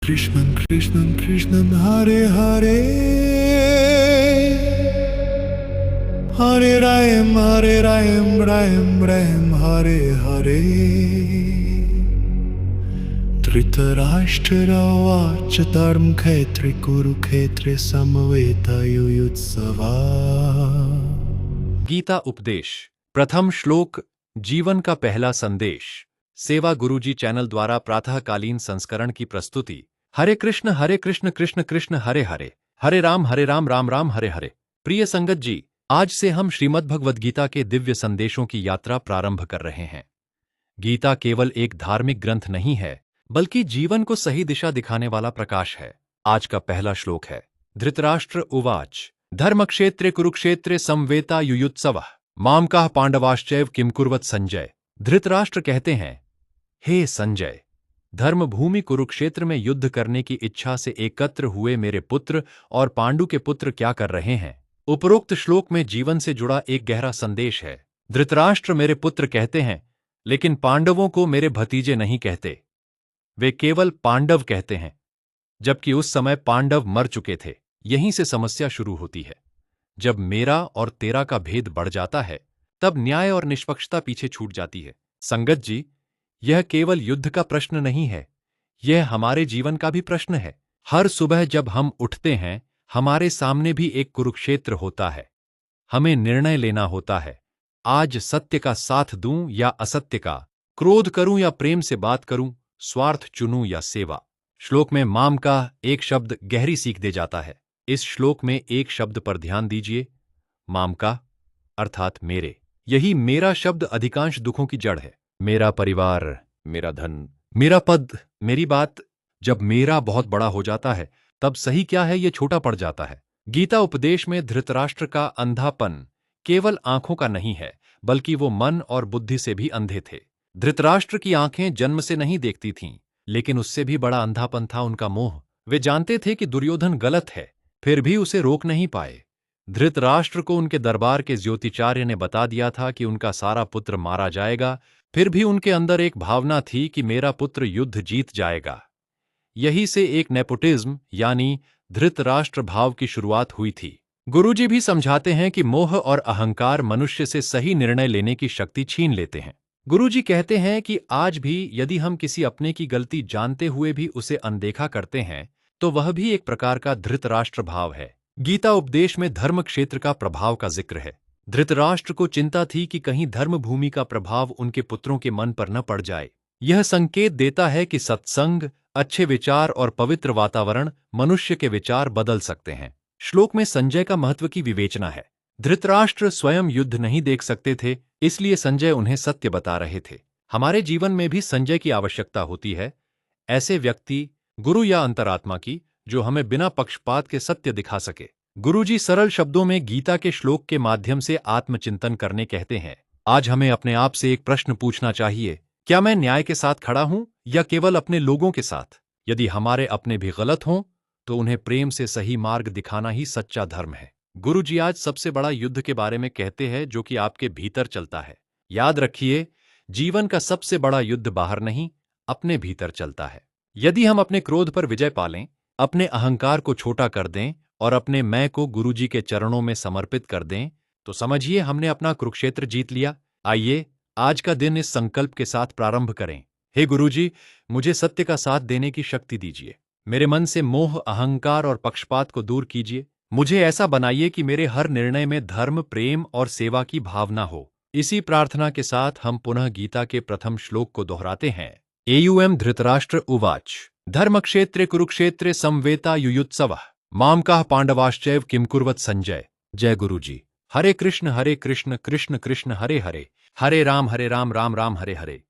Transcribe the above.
Krishnan Krishnan Krishnan Hare Hare Hare Ram Ram Ram Hare Hare Dhritarashtra Uvacha Dharma Kshetre Kurukshetre Samvetayujutsava। Gita उपदेश प्रथम श्लोक जीवन का पहला संदेश सेवा गुरुजी चैनल द्वारा प्रातःकालीन संस्करण की प्रस्तुति। हरे कृष्ण कृष्ण कृष्ण हरे हरे, हरे राम राम राम हरे हरे। प्रिय संगत जी, आज से हम श्रीमद् भगवद गीता के दिव्य संदेशों की यात्रा प्रारंभ कर रहे हैं। गीता केवल एक धार्मिक ग्रंथ नहीं है, बल्कि जीवन को सही दिशा दिखाने वाला प्रकाश है। आज का पहला श्लोक है धृतराष्ट्र उवाच धर्मक्षेत्रे कुरुक्षेत्रे समवेतायुयुत्सवः मामकाः पांडवाश्चैव किम कुर्वत संजय। धृतराष्ट्र कहते हैं, हे संजय, धर्मभूमि कुरुक्षेत्र में युद्ध करने की इच्छा से एकत्र हुए मेरे पुत्र और पांडु के पुत्र क्या कर रहे हैं। उपरोक्त श्लोक में जीवन से जुड़ा एक गहरा संदेश है। धृतराष्ट्र मेरे पुत्र कहते हैं, लेकिन पांडवों को मेरे भतीजे नहीं कहते, वे केवल पांडव कहते हैं, जबकि उस समय पांडव मर चुके थे। यहीं से समस्या शुरू होती है। जब मेरा और तेरा का भेद बढ़ जाता है, तब न्याय और निष्पक्षता पीछे छूट जाती है। संगत जी, यह केवल युद्ध का प्रश्न नहीं है, यह हमारे जीवन का भी प्रश्न है। हर सुबह जब हम उठते हैं, हमारे सामने भी एक कुरुक्षेत्र होता है। हमें निर्णय लेना होता है, आज सत्य का साथ दूं या असत्य का, क्रोध करूं या प्रेम से बात करूं, स्वार्थ चुनूं या सेवा। श्लोक में माम का एक शब्द गहरी सीख दे जाता है। इस श्लोक में एक शब्द पर ध्यान दीजिए, माम का अर्थात मेरे। यही मेरा शब्द अधिकांश दुखों की जड़ है। मेरा परिवार, मेरा धन, मेरा पद, मेरी बात। जब मेरा बहुत बड़ा हो जाता है, तब सही क्या है ये छोटा पड़ जाता है। गीता उपदेश में धृतराष्ट्र का अंधापन केवल आंखों का नहीं है, बल्कि वो मन और बुद्धि से भी अंधे थे। धृतराष्ट्र की आंखें जन्म से नहीं देखती थीं, लेकिन उससे भी बड़ा अंधापन था उनका मोह। वे जानते थे कि दुर्योधन गलत है, फिर भी उसे रोक नहीं पाए। धृतराष्ट्र को उनके दरबार के ज्योतिचार्य ने बता दिया था कि उनका सारा पुत्र मारा जाएगा, फिर भी उनके अंदर एक भावना थी कि मेरा पुत्र युद्ध जीत जाएगा। यही से एक नेपोटिज्म यानी धृतराष्ट्र भाव की शुरुआत हुई थी। गुरुजी भी समझाते हैं कि मोह और अहंकार मनुष्य से सही निर्णय लेने की शक्ति छीन लेते हैं। गुरुजी कहते हैं कि आज भी यदि हम किसी अपने की गलती जानते हुए भी उसे अनदेखा करते हैं, तो वह भी एक प्रकार का धृतराष्ट्र भाव है। गीता उपदेश में धर्म क्षेत्र का प्रभाव का जिक्र है। धृतराष्ट्र को चिंता थी कि कहीं धर्मभूमि का प्रभाव उनके पुत्रों के मन पर न पड़ जाए। यह संकेत देता है कि सत्संग, अच्छे विचार और पवित्र वातावरण मनुष्य के विचार बदल सकते हैं। श्लोक में संजय का महत्व की विवेचना है। धृतराष्ट्र स्वयं युद्ध नहीं देख सकते थे, इसलिए संजय उन्हें सत्य बता रहे थे। हमारे जीवन में भी संजय की आवश्यकता होती है। ऐसे व्यक्ति, गुरु या अंतरात्मा की, जो हमें बिना पक्षपात के सत्य दिखा सके। गुरुजी सरल शब्दों में गीता के श्लोक के माध्यम से आत्मचिंतन करने कहते हैं। आज हमें अपने आप से एक प्रश्न पूछना चाहिए, क्या मैं न्याय के साथ खड़ा हूं या केवल अपने लोगों के साथ? यदि हमारे अपने भी गलत हों, तो उन्हें प्रेम से सही मार्ग दिखाना ही सच्चा धर्म है। गुरुजी आज सबसे बड़ा युद्ध के बारे में कहते हैं, जो कि आपके भीतर चलता है। याद रखिए, जीवन का सबसे बड़ा युद्ध बाहर नहीं, अपने भीतर चलता है। यदि हम अपने क्रोध पर विजय पालें, अपने अहंकार को छोटा कर दें और अपने मैं को गुरुजी के चरणों में समर्पित कर दें, तो समझिए हमने अपना कुरुक्षेत्र जीत लिया। आइए आज का दिन इस संकल्प के साथ प्रारंभ करें, हे गुरुजी, मुझे सत्य का साथ देने की शक्ति दीजिए। मेरे मन से मोह, अहंकार और पक्षपात को दूर कीजिए। मुझे ऐसा बनाइए कि मेरे हर निर्णय में धर्म, प्रेम और सेवा की भावना हो। इसी प्रार्थना के साथ हम पुनः गीता के प्रथम श्लोक को दोहराते हैं। एयुएम धृतराष्ट्र उवाच धर्मक्षेत्रे कुरुक्षेत्रे समवेतायुयुत्सवः मामकाः पांडवाश्चैव किम कुर्वत संजय। जय गुरुजी। हरे कृष्ण कृष्ण कृष्ण हरे हरे, हरे राम राम राम हरे हरे।